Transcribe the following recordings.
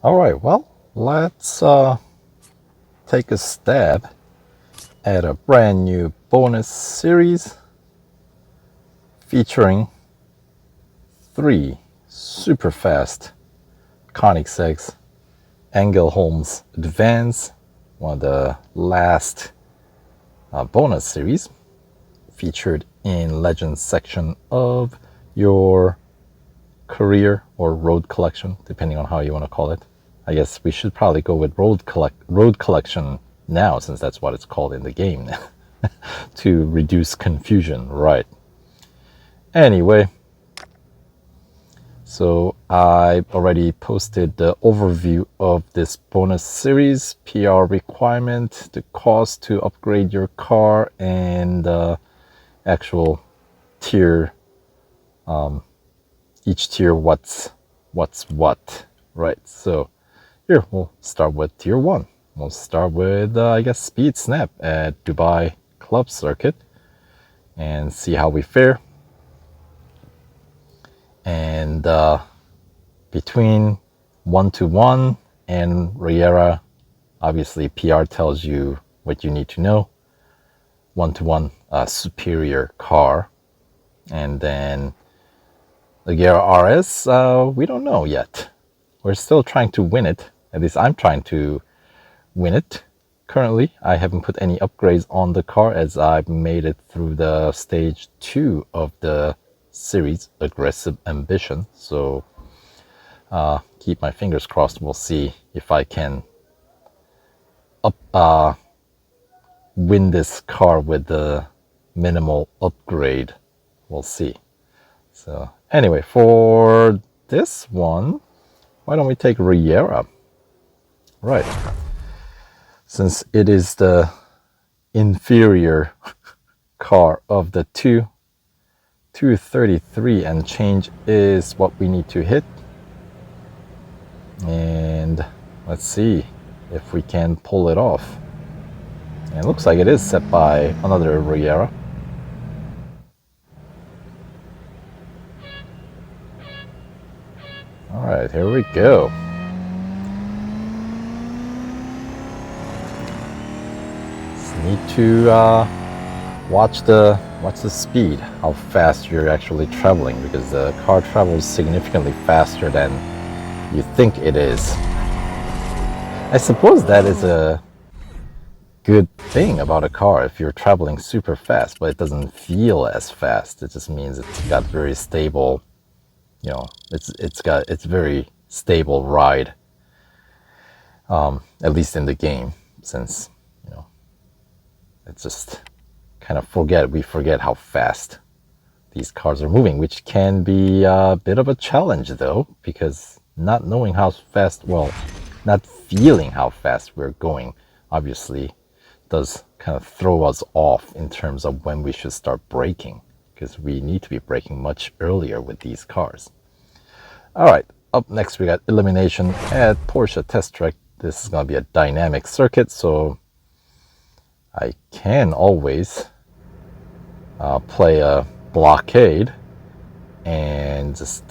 Alright, well, let's take a stab at a brand new bonus series featuring 3 super fast Koenigseggs Ängelholm's Advance, one of the last bonus series featured in Legends section of your career or road collection, depending on how you want to call it. I guess we should probably go with road collection now, since that's what it's called in the game, to reduce confusion, right? Anyway, so I already posted the overview of this bonus series, PR requirement, the cost to upgrade your car, and the actual tier, each tier what's what, right? So here we'll start with tier 1. We'll start with I guess Speed Snap at Dubai Club Circuit and see how we fare. And between 1-1 and Regera, obviously PR tells you what you need to know. 1-1 superior car, and then Agera RS, we don't know yet. We're still trying to win it. At least I'm trying to win it. Currently, I haven't put any upgrades on the car as I've made it through the stage 2 of the series, Aggressive Ambition. So keep my fingers crossed. We'll see if I can win this car with the minimal upgrade. We'll see. So anyway, for this one, why don't we take Regera? Right. Since it is the inferior car of the two, 233 and change is what we need to hit. And let's see if we can pull it off. And it looks like it is set by another Regera. Alright, here we go. Just need to watch the speed, how fast you're actually traveling, because the car travels significantly faster than you think it is. I suppose that is a good thing about a car if you're traveling super fast, but it doesn't feel as fast. It just means it's got very stable, you know, it's very stable ride, at least in the game, since, you know, it's just kind of we forget how fast these cars are moving, which can be a bit of a challenge though, because not knowing how fast, well, not feeling how fast we're going, obviously does kind of throw us off in terms of when we should start braking, because we need to be braking much earlier with these cars. All right, up next we got Elimination at Porsche Test Track. This is going to be a dynamic circuit, so I can always play a blockade and just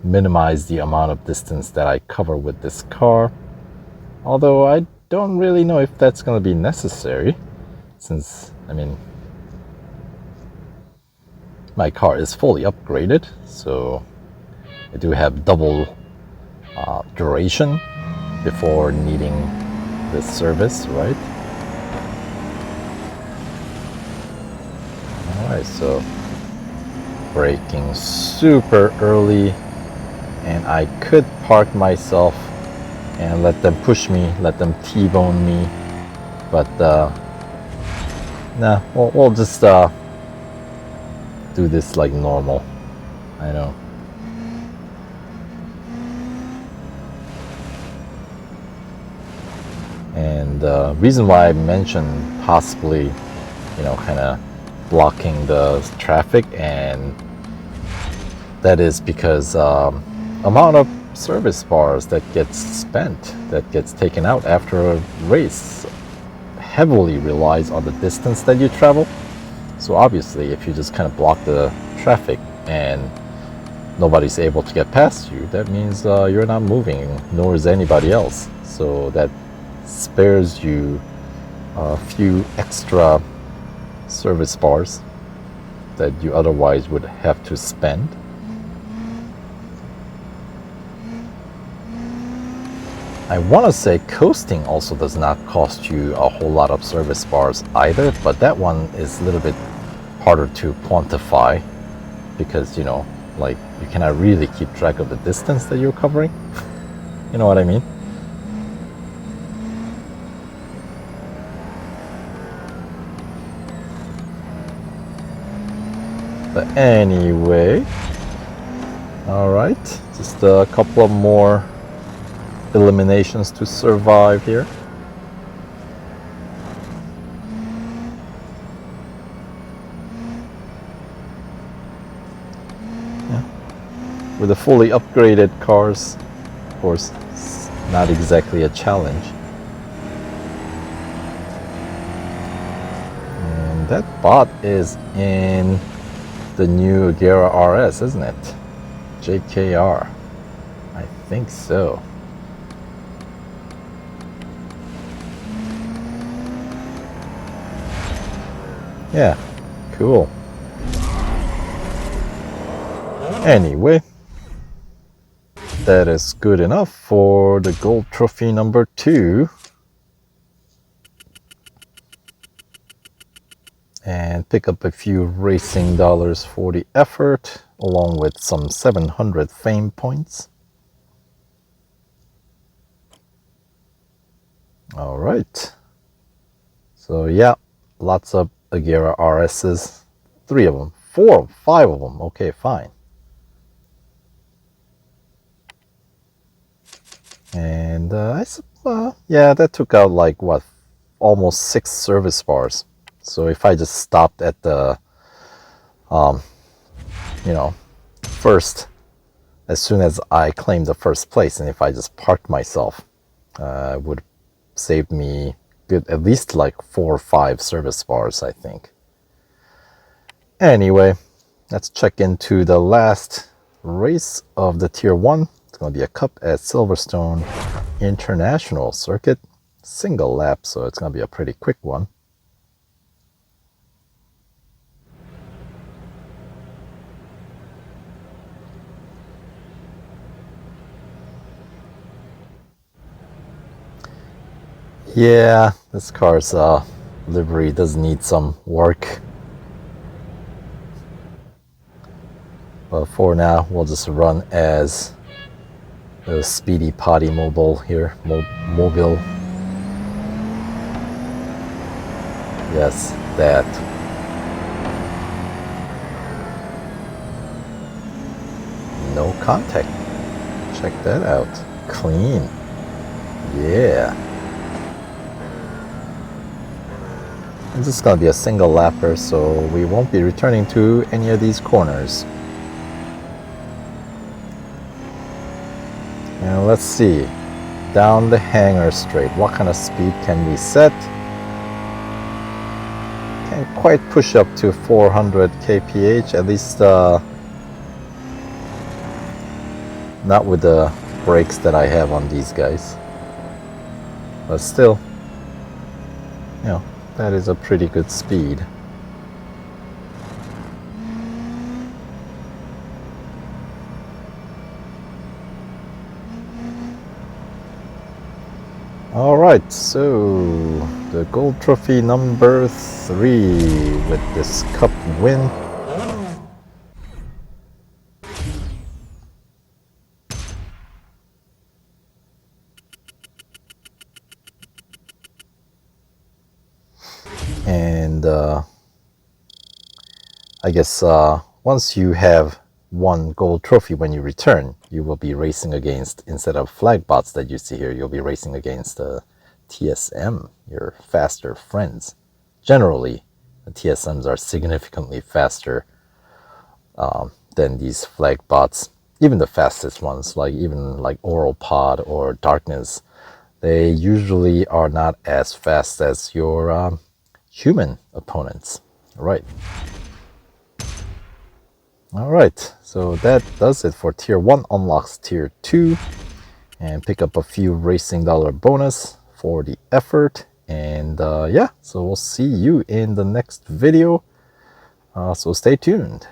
minimize the amount of distance that I cover with this car. Although I don't really know if that's going to be necessary, since, I mean, my car is fully upgraded, so I do have double duration before needing this service, right? Alright, so braking super early, and I could park myself and let them push me, let them T-bone me, but nah, we'll just do this like normal. I know. And the reason why I mentioned possibly, you know, kind of blocking the traffic, and that is because amount of service bars that gets spent, that gets taken out after a race, heavily relies on the distance that you travel. So obviously if you just kind of block the traffic and nobody's able to get past you, that means you're not moving, nor is anybody else. So that spares you a few extra service bars that you otherwise would have to spend. I want to say coasting also does not cost you a whole lot of service bars either, but that one is a little bit harder to quantify because, you know, like you cannot really keep track of the distance that you're covering. You know what I mean? But anyway, all right, just a couple of more eliminations to survive here. Yeah. With the fully upgraded cars, of course, it's not exactly a challenge. And that bot is in the new Agera RS, isn't it? JKR. I think so. Yeah, cool. Anyway, that is good enough for the gold trophy number 2. And pick up a few racing dollars for the effort, along with some 700 fame points. All right. So yeah, lots of Agera RSs. 3 of them, 4, 5 of them. Okay, fine. And yeah, that took out like what, almost 6 service bars. So if I just stopped at the, you know, first, as soon as I claimed the first place, and if I just parked myself, would save me good, at least like 4 or 5 service bars, I think. Anyway, let's check into the last race of the Tier 1. It's going to be a cup at Silverstone International Circuit. Single lap, so it's going to be a pretty quick one. Yeah, this car's livery does need some work. But for now, we'll just run as the Speedy Potty Mobile here. Mobile. Yes, that. No contact. Check that out. Clean. Yeah. This is going to be a single lapper, so we won't be returning to any of these corners. And let's see, down the hangar straight, what kind of speed can we set? Can't quite push up to 400 kph, at least not with the brakes that I have on these guys. But still, you know, that is a pretty good speed. Alright, so the gold trophy number 3 with this cup win. And I guess once you have one gold trophy when you return, you will be racing against, instead of flag bots that you see here, you'll be racing against TSM, your faster friends. Generally, the TSMs are significantly faster than these flag bots. Even the fastest ones, like even like Oral Pod or Darkness, they usually are not as fast as your human opponents. Right. All right, so that does it for Tier 1 unlocks Tier 2. And pick up a few racing dollar bonus for the effort. And yeah, so we'll see you in the next video. So stay tuned.